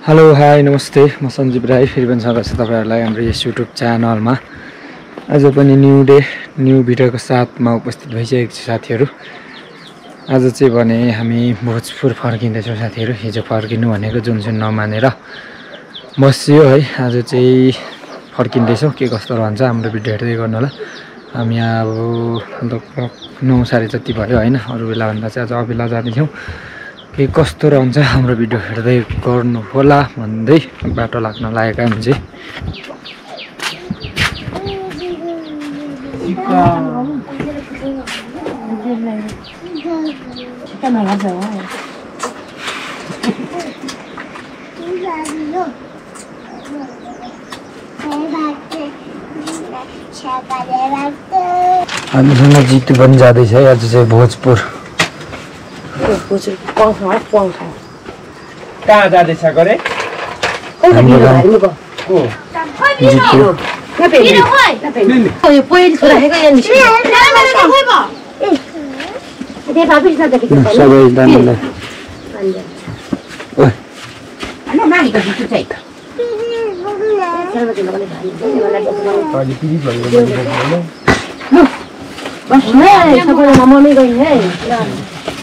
Hello hi नमस्ते म सञ्जीव राई फेरि पनि स्वागत छ तपाईहरुलाई हाम्रो यस युट्युब च्यानलमा। आज पनि न्यू डे न्यू भिडियोको साथमा उपस्थित भइसकेको छु साथीहरु। आज चाहिँ भने हामी भोजपुर फर्किँदैछौँ साथीहरु। हिजो फर्किनु भनेको जुनसुन नमानेर बस्यो है। आज चाहिँ फर्किँदैछौँ, के कस्तो रहन्छ हाम्रो भिडियो हेर्दै गर्नु होला। हामी अब लगभग 9 साढे जति भयो हैन, अरु बेला भन्दा चाहिँ आज अबेला जाँदैछौँ। के कस्तो रहन्छ हाम्रो भिडियो हेर्दै गर्नु होला भन्दै बाटो लाग्न लागेका हामी चाहिँ। हामीसँग जितु पनि जाँदैछ है आज चाहिँ भोजपुर। कहाँ जाँदैछ गरे?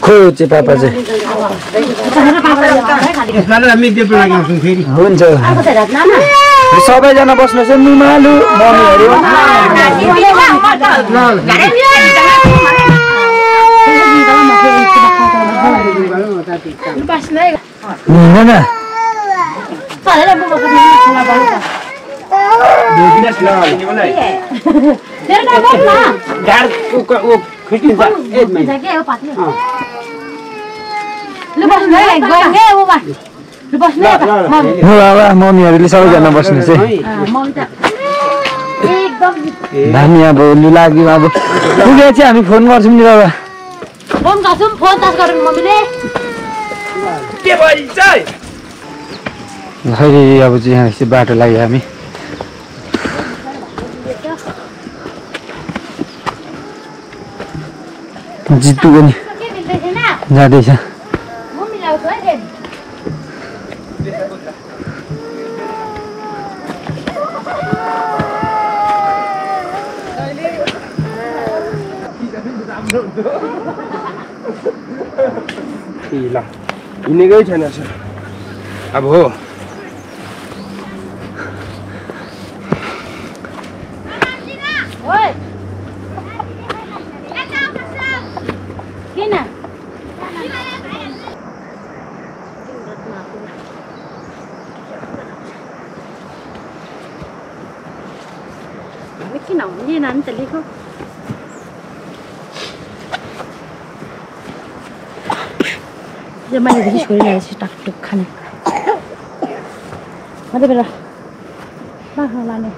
खो चाहिँ पापा चाहिँ हुन्छ। सबैजना बस्नुहोस् है, मुमालु मम्मीहरू मम्मीहरूले सबैजना बस्नुहोस् है। हामी अब लु लाग्यो, अब पुगे चाहिँ हामी फोन गर्छौँ नि बाबा। खै अब चाहिँ यहाँ चाहिँ बाटो लाग्यो हामी। जितु पनि जाँदैछ। ल हिँडेकै छैन सर अब हो। मैले देखि छोडिरहेको छु टाकटुक खाने मात्रै बेला बाख्रा लाने।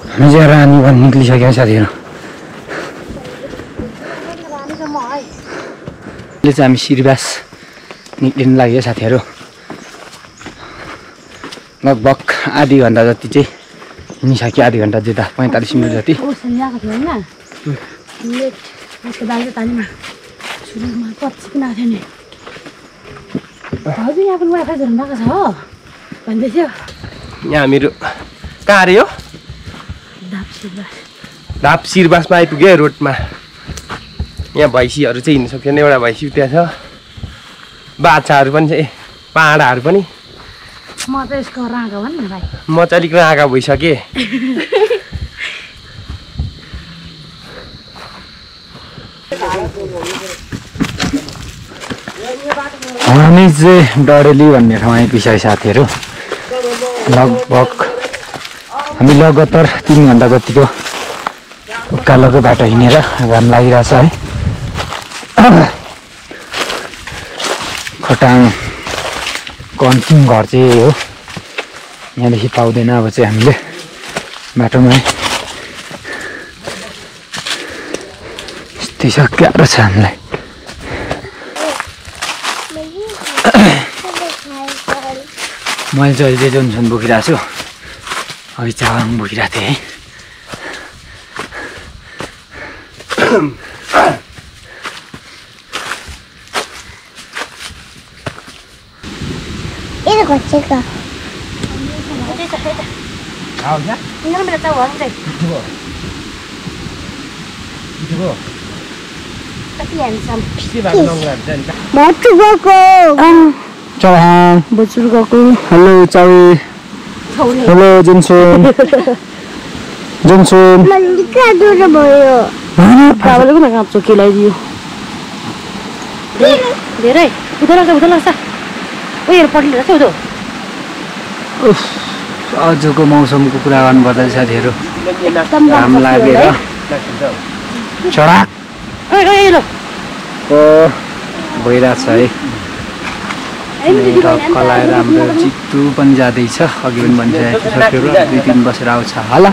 हामी चाहिँ रानी भन् निक्लिसक्यो साथीहरू। अहिले चाहिँ हामी सिरिबास निक्लिनु लाग्यो साथीहरू। लगभग आधी घन्टा जति चाहिँ हिँडिसक्यो, आधी घन्टा जेता 45 मिनट जति। यहाँ हामीहरू कहाँ अरे हो? धाप सिरबासमा आइपुग्यो रोडमा। यहाँ भैँसीहरू चाहिँ हिँड्नु सक्दैन, एउटा भैँसी त्यहाँ छ, बाछाहरू पनि छ, पाडाहरू पनि। म त यसको रागा भन् न भाइ, म चाहिँ अलिक रागा भइसकेँ। हामी चाहिँ डडेली भन्ने ठाउँ आइपुगिसक्यो साथीहरू। लगभग हामी लगातार 3 घन्टा जतिको उकालोको बाटो हिँडेर घाम लागिरहेछ है। खोटाङको अन्तिम घर चाहिँ यही हो, यहाँदेखि पाउँदैन अब चाहिँ हामीले बाटोमा। यस्तै सकिएको छ हामीलाई। मैले चाहिँ अहिले जोनसन बोकिरहेको छु, अघि चावाङ बोकिरहेको थिएँ है। Ini kocek ah. Tahu ya? Ini kan tahu orang deh. Itu. Tapi handsome. Siapa nongkrong dan Batu koko. Chào hàng. Bocor koko. Hello Chawi. Hello Johnson. Johnson. Malika dulu boyo. Kalau lu nak ngap lagi dia. Dere, udah lah sa. Oh ya, pagi dah sudah. आजको मौसमको कुरा गर्नुपर्दा साथीहरू घाम लागेर चडाक भइरहेछ है कलाएर हाम्रो चित्तु पनि जाँदैछ अघि पनि भनिसकेको साथीहरू 2-3 बसेर आउँछ होला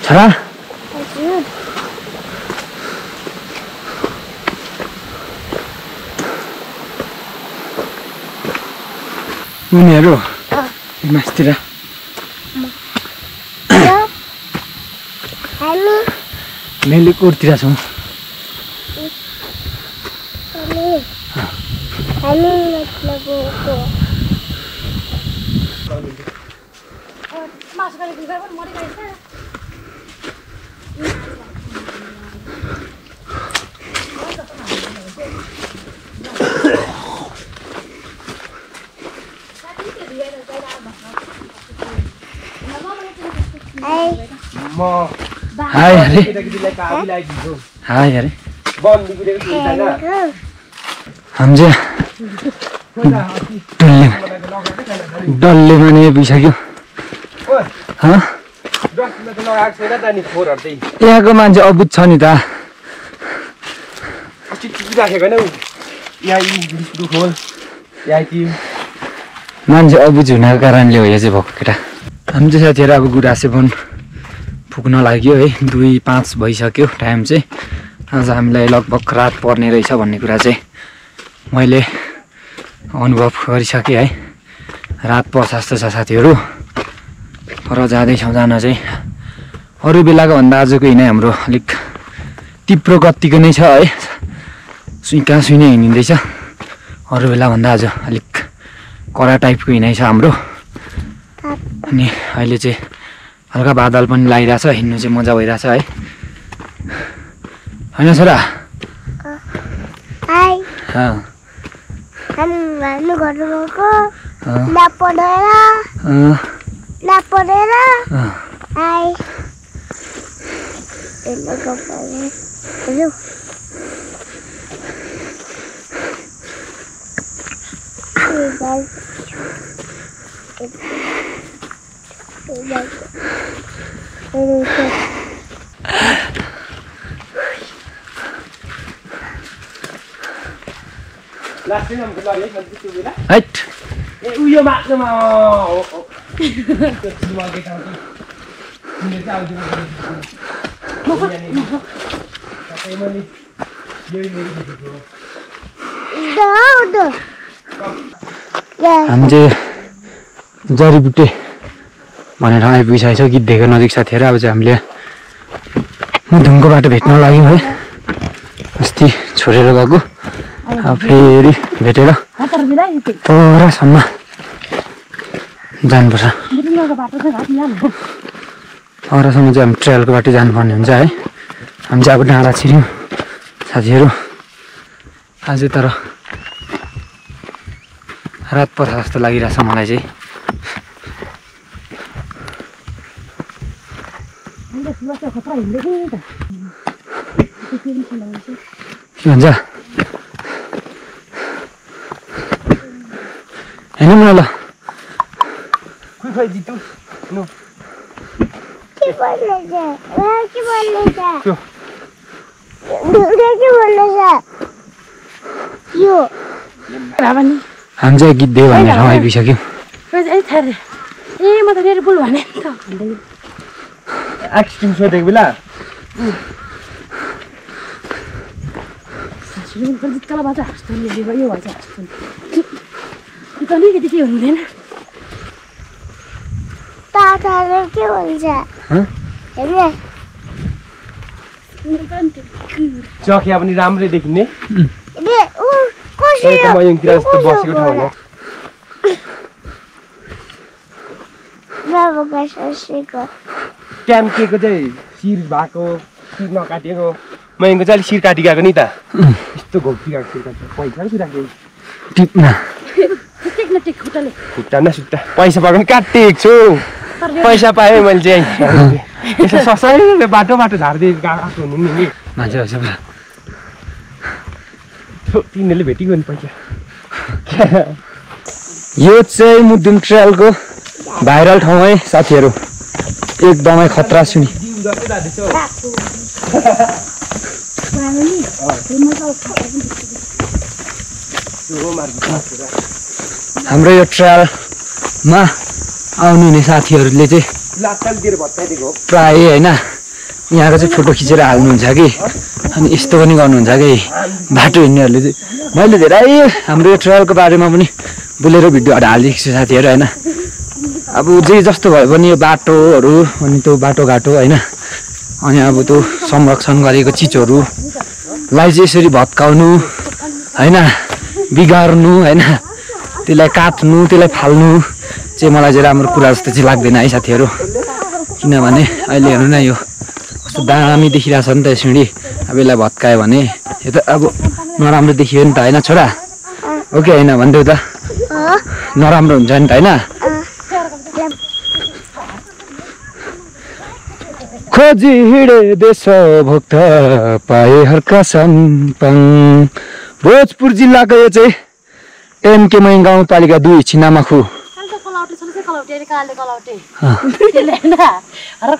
छोरा उनीहरू मास्तिर मैले कोरतिर छौँ हाय अरे हाय अरे हम चाहिँ डल्ले माने बिसक्यो यहाँको मान्छे अबुझ छ नि त मान्छे अबुझ हुनको कारणले हो यो चाहिँ भएको केटा हामी चाहिँ साथीहरू अब गुराँसे वन पुग्न लाग्यो है 2:05 भइसक्यो टाइम चाहिँ आज हामीलाई लगभग रात पर्ने रहेछ भन्ने कुरा चाहिँ मैले अनुभव गरिसकेँ है रात पर्छ जस्तो छ साथीहरू र जाँदैछौँ जान चाहिँ अरू बेलाको भन्दा आजको हिँडाइ हाम्रो अलिक तीव्र गतिको नै छ है कहाँ सुइनै हिँडिँदैछ अरू बेला भन्दा आज अलिक कडा टाइपको हिँडाइ छ हाम्रो अनि अहिले चाहिँ हल्का बादल पनि लागिरहेछ हिँड्नु चाहिँ मजा भइरहेछ है होइन छोरा हामी चाहिँ जडीबुटी भनेर आइपुगिसकेको छ गिद्धेको नजिक साथीहरू अब चाहिँ हामीले मुधुमको बाटो भेट्न लाग्यौँ है अस्ति छोडेर गएको अब फेरि भेटेर तलसम्म जानुपर्छ तलसम्म चाहिँ हामी ट्रेलको बाटो जानुपर्ने हुन्छ है हामी चाहिँ अब डाँडा छिर्यौँ साथीहरू आज तर रात पर्छ जस्तो लागिरहेछ मलाई चाहिँ के भन्छ हेर्नु न ल हामी चाहिँ गिद्धे भनेर आइपुगिसक्यौँ एक्सट्रिम सोधेको बेला चखिया पनि राम्रै देखिने मयङतिर जस्तो बसेको ठाउँमा बाबाको ससेको ट्याम्केको चाहिँ शिर भएको शिर नकाटिएको मैनको चाहिँ अलिक शिर काटी गएको नि त यस्तो घोप्टी गएको शिर काटेको पैसा पो राखेको टिप्न खुट्टा न सुट्टा पैसा पाएको पनि काटिएको छु पैसा पाएँ मैले चाहिँ यसो ससाले बाटो झार्दै गएको हुनु नि मान्छे रहेछ पुरा तिनीहरूले भेटिगयो नि पैसा यो चाहिँ मुद्दुम ट्रेलको भाइरल ठाउँ है साथीहरू एकदमै खतरा सुनि हाम्रो यो ट्रेलमा आउनु हुने साथीहरूले चाहिँ प्राय होइन यहाँको चाहिँ फोटो खिचेर हाल्नुहुन्छ कि अनि यस्तो पनि गर्नुहुन्छ कि बाटो हिँड्नेहरूले चाहिँ मैले धेरै हाम्रो यो ट्रेलको बारेमा पनि बोलेर भिडियोहरू हालिदिएको छु साथीहरू होइन अब जे जस्तो भयो भने यो बाटोहरू अनि त्यो बाटोघाटो होइन अनि अब त्यो संरक्षण गरेको चिजहरूलाई चाहिँ यसरी भत्काउनु होइन बिगार्नु होइन त्यसलाई काट्नु त्यसलाई फाल्नु चाहिँ मलाई चाहिँ राम्रो कुरा जस्तो चाहिँ लाग्दैन है साथीहरू किनभने अहिले हेर्नु न यो कस्तो दामी देखिरहेछ नि त यो सिँढी अब यसलाई भत्कायो भने यो त अब नराम्रो देखियो नि त होइन छोरा हो कि होइन भन्देऊ त नराम्रो हुन्छ नि त होइन खोजी हिँडे देशभक्त पाए हर्का सम्पङ भोजपुर जिल्लाको यो चाहिँ एमकेमै गाउँपालिका 2 छिनामाखु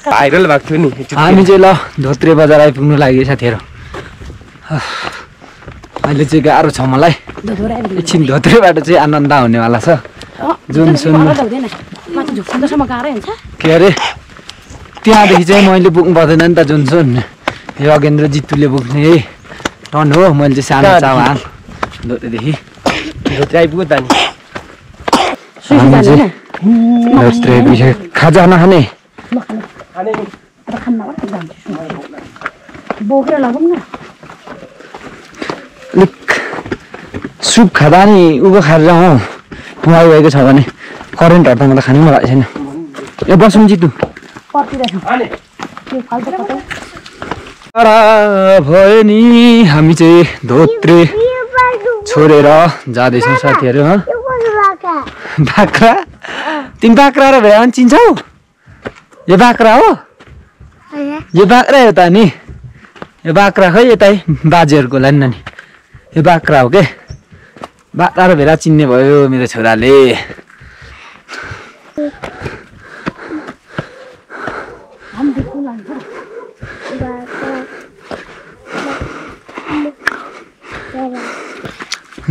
भाइरल भएको थियो नि हामी चाहिँ ल धोत्रे बजार आइपुग्नु लागि साथीहरू अहिले चाहिँ गाह्रो छ मलाई एकछिन धोत्रेबाट चाहिँ आनन्द हुनेवाला छ जुनसुन के अरे त्यहाँदेखि चाहिँ मैले पुग्नु पर्दैन नि त जुनसुन यो अगेन्द्र जित्तुले पुग्ने टर्न हो मैले चाहिँ सानो चावान धोत्रेदेखि धोत्रे आइपुग्यो त नि हामी चाहिँ धोत्रे पछि खाजा नखाने अलिक सुप खाँदा नि उभो खाएर जाउँ पुमाइ गएको छ भने करेन्टहरू त मलाई खानु मन लागेको छैन यो बसौँ जित्तु भयो नि हामी चाहिँ धोत्रे छोडेर जाँदैछौँ साथीहरू बाख्रा तिमी बाख्रा र भेडा चिन्छौ यो बाख्रा हो यो बाख्रा हो त नि यो बाख्रा खै यतै बाजेहरूको होला नि यो बाख्रा हो के बाख्रा र भेडा चिन्ने भयो मेरो छोराले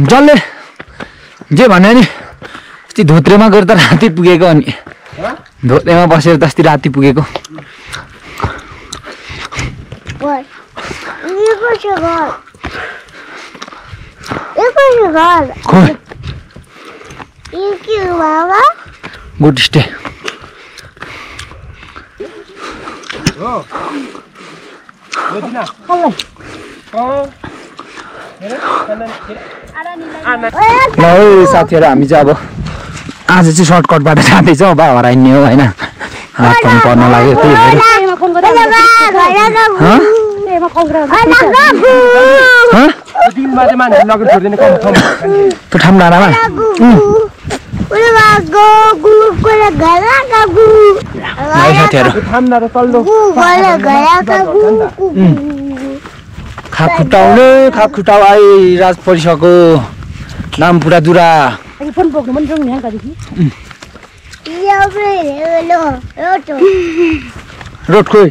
जसले जे भन्यो नि अस्ति धोत्रेमा गएर त राति पुगेको अनि धोत्रेमा बसेर त अस्ति राति पुगेको गुड स्टे ल साथीहरू हामी चाहिँ अब आज चाहिँ सर्टकटबाट जाँदैछौँ बा हराइने हो होइन हात पनि पर्न लाग्यो त्यही त्यो ठाउँ डाँडामा खाकुटाउने खाकुटाउ आइराज परिसक्यो नाम पुरा दुरा रोड खोइ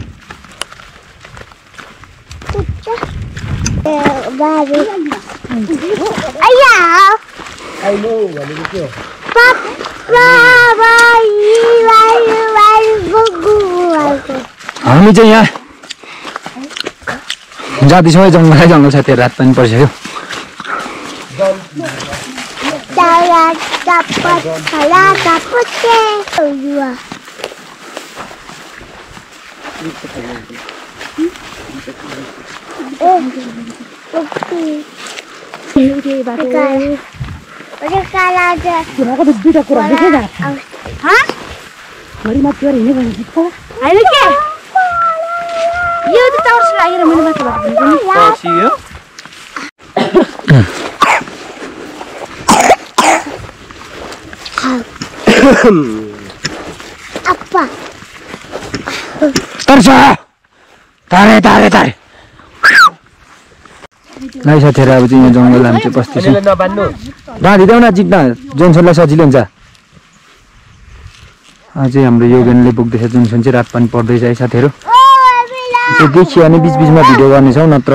हामी चाहिँ यहाँ जाँदैछौँ जङ्गल छ त्यो रात पनि परिसक्यो घरिमा प्योर हिँड्ने भनेपछि त होइन के यो त टावर्स लागेर मैले माथिबाट भनेको नि Apa? तारे नाइ साथीहरू अब चाहिँ यहाँ जङ्गल हामी चाहिँ बस्दैछु नबान्नु राँधिदेऊ न जित्न जोन्सनलाई सजिलो हुन्छ अझै हाम्रो योगनले बोक्दैछ जोन्सन चाहिँ रात पनि पर्दैछ है साथीहरू त्यो देखियो भने बिचबिचमा भिडियो गर्नेछौँ नत्र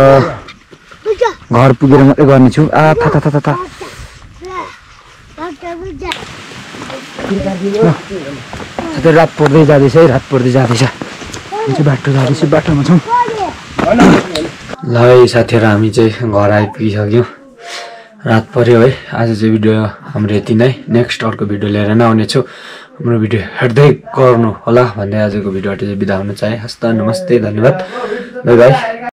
घर पुगेर मात्रै गर्नेछु साथीहरू रात पर्दै जाँदैछ है रात पर्दै जाँदैछ चाहिँ बाटो जाँदैछु बाटोमा छौँ ल है साथीहरू हामी चाहिँ घर आइपुगिसक्यौँ रात पर्यो है आज चाहिँ भिडियो हाम्रो यति नै नेक्स्ट अर्को भिडियो लिएर नै आउनेछु हाम्रो भिडियो हेर्दै गर्नु होला भन्दै आजको भिडियोबाट चाहिँ बिदा हुन चाहे हस्त नमस्ते धन्यवाद बाई बाई